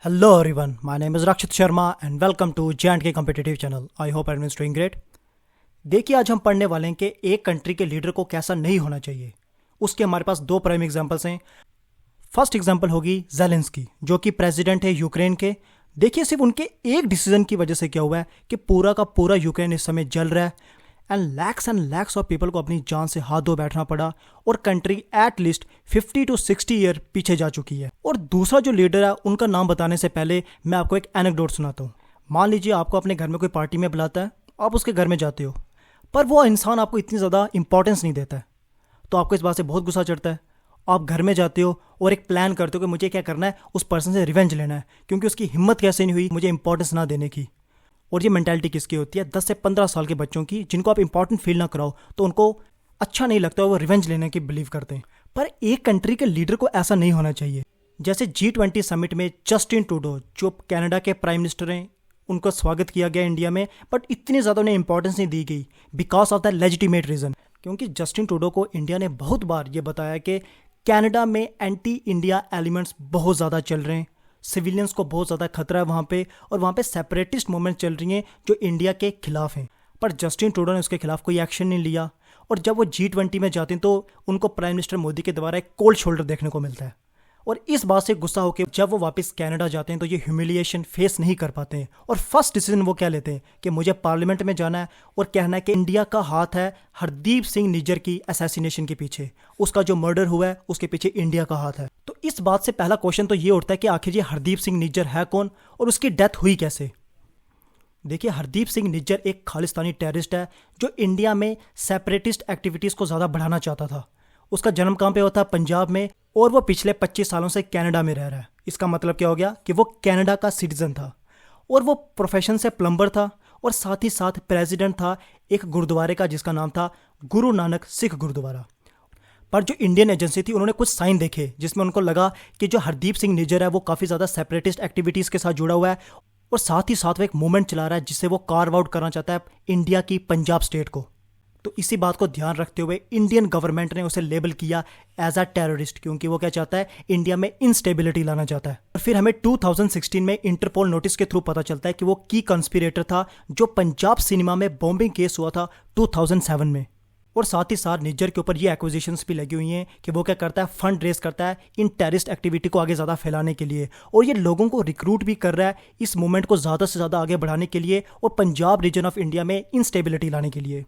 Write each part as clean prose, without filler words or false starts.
Hello everyone, my name is Rakshit Sharma and welcome to J&K Competitive Channel. I hope everyone is doing great. देखिए आज हम पढ़ने वाले हैं कि एक कंट्री के लीडर को कैसा नहीं होना चाहिए। उसके हमारे पास दो प्राइम एग्जांपल्स हैं। फर्स्ट एग्जांपल होगी ज़ेलेंस्की जो कि प्रेसिडेंट है यूक्रेन के। देखिए सिर्फ उनके एक डिसीजन की वजह से क्या हुआ है कि पूरा का पूरा यूक्रेन इस समय जल रहा है एंड लैक्स ऑफ पीपल को अपनी जान से हाथ धो बैठना पड़ा और country at least 50 to 60 year पीछे जा चुकी है। और दूसरा जो लीडर है उनका नाम बताने से पहले मैं आपको एक एनेक्डोट सुनाता हूँ। मान लीजिए आपको अपने घर में कोई पार्टी में बुलाता है, आप उसके घर में जाते हो, पर वो इंसान आपको इतनी ज़्यादा इंपॉर्टेंस नहीं देता है, तो आपको इस बात से बहुत गुस्सा चढ़ता है। आप घर में जाते हो और एक प्लान करते हो कि मुझे क्या करना है, उस पर्सन से रिवेंज लेना है क्योंकि उसकी हिम्मत कैसे नहीं हुई मुझे इंपॉर्टेंस ना देने की। और ये मेंटालिटी किसकी होती है? 10 से 15 साल के बच्चों की, जिनको आप इंपॉर्टेंट फील ना कराओ तो उनको अच्छा नहीं लगता, वो रिवेंज लेने की बिलीव करते हैं। पर एक कंट्री के लीडर को ऐसा नहीं होना चाहिए। जैसे G20 समिट में जस्टिन ट्रूडो जो कनाडा के प्राइम मिनिस्टर हैं, उनको स्वागत किया गया इंडिया में, बट इतनी ज़्यादा उन्हें इंपॉर्टेंस नहीं दी गई because of the legitimate reason. क्योंकि जस्टिन ट्रूडो को इंडिया ने बहुत बार ये बताया कि कनाडा में एंटी इंडिया एलिमेंट्स बहुत ज़्यादा चल रहे हैं, सिविलियंस को बहुत ज़्यादा खतरा है वहाँ पे, और वहाँ पे सेपरेटिस्ट मूवमेंट चल रही हैं जो इंडिया के खिलाफ हैं। पर जस्टिन ट्रूडो ने उसके खिलाफ कोई एक्शन नहीं लिया। और जब वो G20 में जाते हैं तो उनको प्राइम मिनिस्टर मोदी के द्वारा एक कोल्ड शोल्डर देखने को मिलता है। और इस बात से गुस्सा होकर जब वो वापस कनाडा जाते हैं तो ये ह्यूमिलिएशन फेस नहीं कर पाते हैं। और फर्स्ट डिसीजन वो क्या लेते हैं कि मुझे पार्लियामेंट में जाना है और कहना है कि इंडिया का हाथ है हरदीप सिंह निज्जर की असैसिनेशन के पीछे, उसका जो मर्डर हुआ है उसके पीछे इंडिया का हाथ है। तो इस बात से पहला क्वेश्चन तो ये उठता है कि आखिर ये हरदीप सिंह निज्जर है कौन और उसकी डेथ हुई कैसे। देखिए हरदीप सिंह निज्जर एक खालिस्तानी टेररिस्ट है जो इंडिया में सेपरेटिस्ट एक्टिविटीज़ को ज़्यादा बढ़ाना चाहता था। उसका जन्म कहाँ पे होता है? पंजाब में। और वो पिछले 25 सालों से कनाडा में रह रहा है। इसका मतलब क्या हो गया कि वो कनाडा का सिटीजन था और वो प्रोफेशन से प्लम्बर था और साथ ही साथ प्रेसिडेंट था एक गुरुद्वारे का जिसका नाम था गुरु नानक सिख गुरुद्वारा। पर जो इंडियन एजेंसी थी उन्होंने कुछ साइन देखे जिसमें उनको लगा कि जो हरदीप सिंह निज्जर है वो काफ़ी ज़्यादा सेपरेटिस्ट एक्टिविटीज़ के साथ जुड़ा हुआ है और साथ ही साथ वो एक मूवमेंट चला रहा है जिससे वो कार्व आउट करना चाहता है इंडिया की पंजाब स्टेट को। तो इसी बात को ध्यान रखते हुए इंडियन गवर्नमेंट ने उसे लेबल किया एज अ टेररिस्ट क्योंकि वो क्या चाहता है? इंडिया में इंस्टेबिलिटी लाना चाहता है। और फिर हमें 2016 में इंटरपोल नोटिस के थ्रू पता चलता है कि वो की कंस्पिरेटर था जो पंजाब सिनेमा में बॉम्बिंग केस हुआ था 2007 में। और साथ ही साथ निज्जर के ऊपर ये एक्विजिशंस भी लगी हुई हैं कि वो क्या करता है? फंड रेज करता है इन टेररिस्ट एक्टिविटी को आगे ज़्यादा फैलाने के लिए, और ये लोगों को रिक्रूट भी कर रहा है इस मूवमेंट को ज़्यादा से ज़्यादा आगे बढ़ाने के लिए और पंजाब रीजन ऑफ इंडिया में इंस्टेबिलिटी लाने के लिए।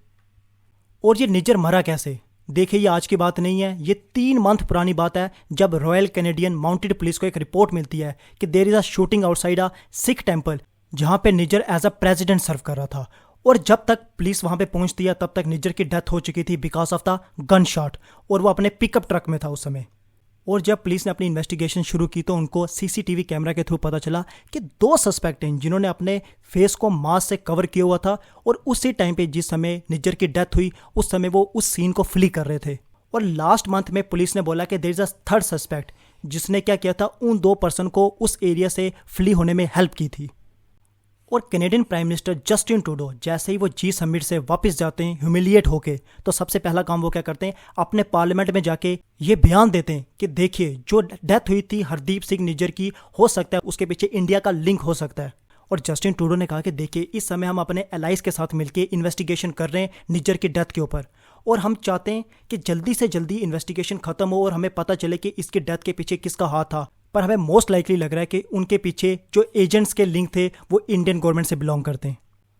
और ये निज्जर मरा कैसे? देखिए ये आज की बात नहीं है, ये 3 मंथ पुरानी बात है जब रॉयल कैनेडियन माउंटेड पुलिस को एक रिपोर्ट मिलती है कि there is a shooting outside a Sikh temple जहां पे Nijjar as a president serve कर रहा था। और जब तक पुलिस वहां पे पहुंचती है तब तक निज्जर की डेथ हो चुकी थी because of the gun shot, और वो अपने पिकअप ट्रक में था उस समय। और जब पुलिस ने अपनी इन्वेस्टिगेशन शुरू की तो उनको सीसीटीवी कैमरा के थ्रू पता चला कि 2 सस्पेक्ट हैं जिन्होंने अपने फेस को मास्क से कवर किया हुआ था, और उसी टाइम पे जिस समय निज्जर की डेथ हुई उस समय वो उस सीन को फ्ली कर रहे थे। और लास्ट मंथ में पुलिस ने बोला कि there is a third suspect जिसने क्या किया था? उन 2 पर्सन को उस एरिया से फ्ली होने में हेल्प की थी। और Canadian prime minister Justin Trudeau जैसे ही वो जी समिट से वापस जाते हैं ह्यूमिलिएट होके, तो सबसे पहला काम वो क्या करते हैं? अपने पार्लियामेंट में जाके ये बयान देते हैं कि देखिए जो डेथ हुई थी हरदीप सिंह निज्जर की, हो सकता है उसके पीछे इंडिया का लिंक हो सकता है। और जस्टिन ट्रूडो ने कहा कि देखिए इस समय हम अपने एलाइज के साथ मिलकर इन्वेस्टिगेशन कर रहे हैं निज्जर की डेथ के ऊपर, और हम चाहते हैं कि जल्दी से जल्दी इन्वेस्टिगेशन खत्म हो और हमें पता चले कि इसकी डेथ के पीछे किसका हाथ था। पर हमें मोस्ट लाइकली लग रहा है कि उनके पीछे जो एजेंट्स के लिंक थे वो इंडियन गवर्नमेंट से बिलोंग करते हैं।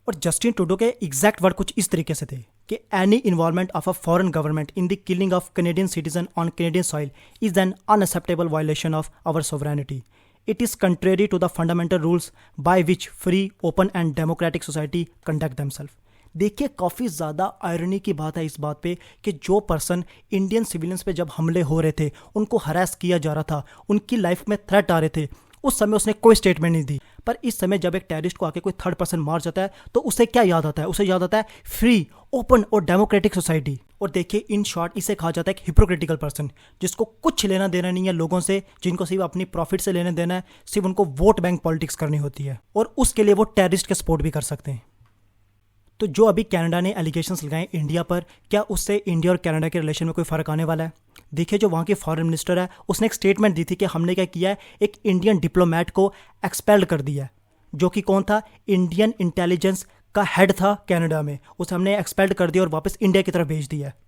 और जस्टिन ट्रूडो के एग्जैक्ट वर्ड कुछ इस तरीके से थे कि any involvement of a foreign government in the killing of Canadian citizen on Canadian soil is an unacceptable violation of our sovereignty. It is contrary to the fundamental rules by which free open and democratic society conduct themselves. देखिए काफ़ी ज़्यादा irony की बात है इस बात पे कि जो पर्सन इंडियन सिविलियंस पे जब हमले हो रहे थे, उनको हरास किया जा रहा था, उनकी लाइफ में थ्रेट आ रहे थे, उस समय उसने कोई स्टेटमेंट नहीं दी। पर इस समय जब एक टेररिस्ट को आके कोई थर्ड पर्सन मार जाता है तो उसे क्या याद आता है? उसे याद आता है फ्री ओपन और डेमोक्रेटिक सोसाइटी। और देखिए इन शॉर्ट इसे कहा जाता है एक हिपोक्रेटिकल पर्सन जिसको कुछ लेना देना नहीं है लोगों से, जिनको सिर्फ अपनी प्रॉफिट से लेना देना है, सिर्फ उनको वोट बैंक पॉलिटिक्स करनी होती है, और उसके लिए वो टेररिस्ट के सपोर्ट भी कर सकते हैं। तो जो अभी कनाडा ने एलिगेशंस लगाए इंडिया पर, क्या उससे इंडिया और कनाडा के रिलेशन में कोई फ़र्क आने वाला है? देखिए, जो वहाँ की फॉरेन मिनिस्टर है उसने एक स्टेटमेंट दी थी कि हमने क्या किया है, एक इंडियन डिप्लोमेट को एक्सपेल्ड कर दिया है, जो कि कौन था, इंडियन इंटेलिजेंस का हेड था कनाडा में, उसे हमने एक्सपेल्ड कर दिया और वापस इंडिया की तरफ भेज दिया है।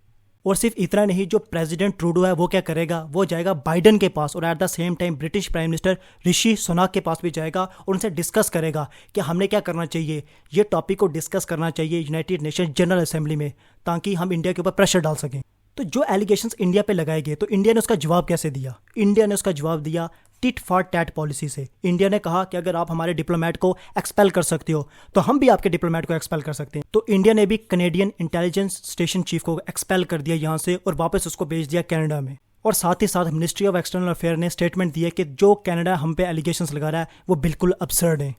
और सिर्फ इतना नहीं, जो प्रेसिडेंट ट्रूडो है वो क्या करेगा, वो जाएगा बाइडन के पास और at the same time British prime minister Rishi Sunak के पास भी जाएगा और उनसे डिस्कस करेगा कि हमने क्या करना चाहिए। ये टॉपिक को डिस्कस करना चाहिए यूनाइटेड नेशन जनरल असेंबली में, ताकि हम इंडिया के ऊपर प्रेशर डाल सकें। तो जो एलिगेशंस इंडिया पे लगाए गए, तो इंडिया ने उसका जवाब कैसे दिया? इंडिया ने उसका जवाब दिया टिट फॉर टैट पॉलिसी से। इंडिया ने कहा कि अगर आप हमारे डिप्लोमेट को एक्सपेल कर सकते हो तो हम भी आपके डिप्लोमेट को एक्सपेल कर सकते हैं। तो इंडिया ने भी कनेडियन इंटेलिजेंस स्टेशन चीफ को एक्सपेल कर दिया यहाँ से और वापस उसको भेज दिया कनाडा में। और साथ ही साथ मिनिस्ट्री ऑफ एक्सटर्नल अफेयर ने स्टेटमेंट दिया कि जो कनाडा हम पे एलिगेशंस लगा रहा है वो बिल्कुल अब्सर्ड है।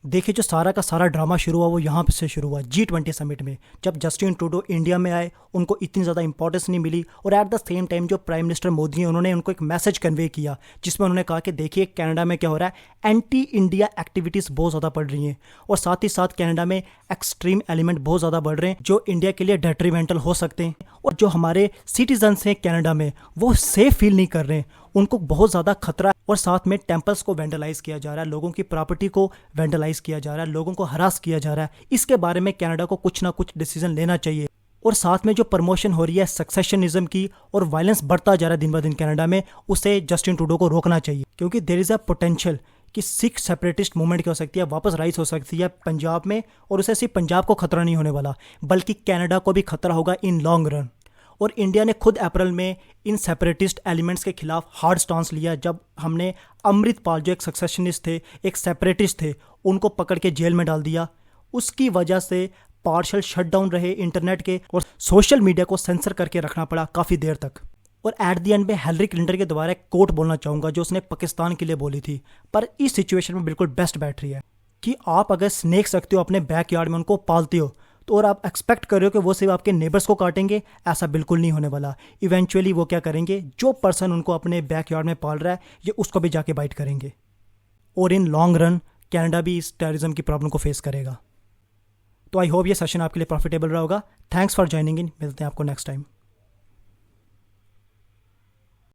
देखिए, जो सारा का सारा ड्रामा शुरू हुआ वो यहाँ से शुरू हुआ G20 समिट में। जब जस्टिन ट्रूडो इंडिया में आए, उनको इतनी ज़्यादा इंपॉर्टेंस नहीं मिली और एट द सेम टाइम जो प्राइम मिनिस्टर मोदी हैं उन्होंने उनको एक मैसेज कन्वे किया जिसमें उन्होंने कहा कि देखिए कनाडा में क्या हो रहा है, एंटी इंडिया एक्टिविटीज़ बहुत ज़्यादा बढ़ रही हैं और साथ ही साथ कनाडा में एक्सट्रीम एलिमेंट बहुत ज़्यादा बढ़ रहे हैं जो इंडिया के लिए डेट्रीमेंटल हो सकते हैं। और जो हमारे सिटीजन्स हैं कनाडा में वो सेफ फील नहीं कर रहे हैं, उनको बहुत ज़्यादा खतरा है। और साथ में टेम्पल्स को वेंडलाइज किया जा रहा है, लोगों की प्रॉपर्टी को वेंडलाइज किया जा रहा है, लोगों को हरास किया जा रहा है। इसके बारे में कनाडा को कुछ ना कुछ डिसीजन लेना चाहिए। और साथ में जो प्रमोशन हो रही है सक्सेशनिज्म की और वायलेंस बढ़ता जा रहा है दिन ब दिन कनाडा में, उसे जस्टिन ट्रूडो को रोकना चाहिए, क्योंकि देयर इज़ अ पोटेंशियल कि सिख सेपरेटिस्ट मूवमेंट क्या हो सकती है, वापस राइज हो सकती है पंजाब में। और उसे सिर्फ पंजाब को खतरा नहीं होने वाला बल्कि कनाडा को भी खतरा होगा इन लॉन्ग रन। और इंडिया ने खुद अप्रैल में इन सेपरेटिस्ट एलिमेंट्स के खिलाफ हार्ड स्टांस लिया जब हमने अमृतपाल, जो एक सक्सेशनिस्ट थे, एक सेपरेटिस्ट थे, उनको पकड़ के जेल में डाल दिया। उसकी वजह से पार्शल शटडाउन रहे इंटरनेट के और सोशल मीडिया को सेंसर करके रखना पड़ा काफ़ी देर तक। और एट द एंड में हिलरी क्लिंटन के दोबारा एक कोट बोलना चाहूँगा जो उसने पाकिस्तान के लिए बोली थी, पर इस सिचुएशन में बिल्कुल बेस्ट बैठ रही है कि आप अगर स्नेक्स रखते हो अपने बैकयार्ड में, उनको पालते हो, तो और आप एक्सपेक्ट कर रहे हो कि वो सिर्फ आपके नेबर्स को काटेंगे, ऐसा बिल्कुल नहीं होने वाला। इवेंचुअली वो क्या करेंगे, जो पर्सन उनको अपने बैकयार्ड में पाल रहा है ये उसको भी जाके बाइट करेंगे। और इन लॉन्ग रन कनाडा भी इस टेररिज्म की प्रॉब्लम को फेस करेगा। तो आई होप ये सेशन आपके लिए प्रॉफिटेबल रहा होगा। थैंक्स फॉर ज्वाइनिंग इन, मिलते हैं आपको नेक्स्ट टाइम।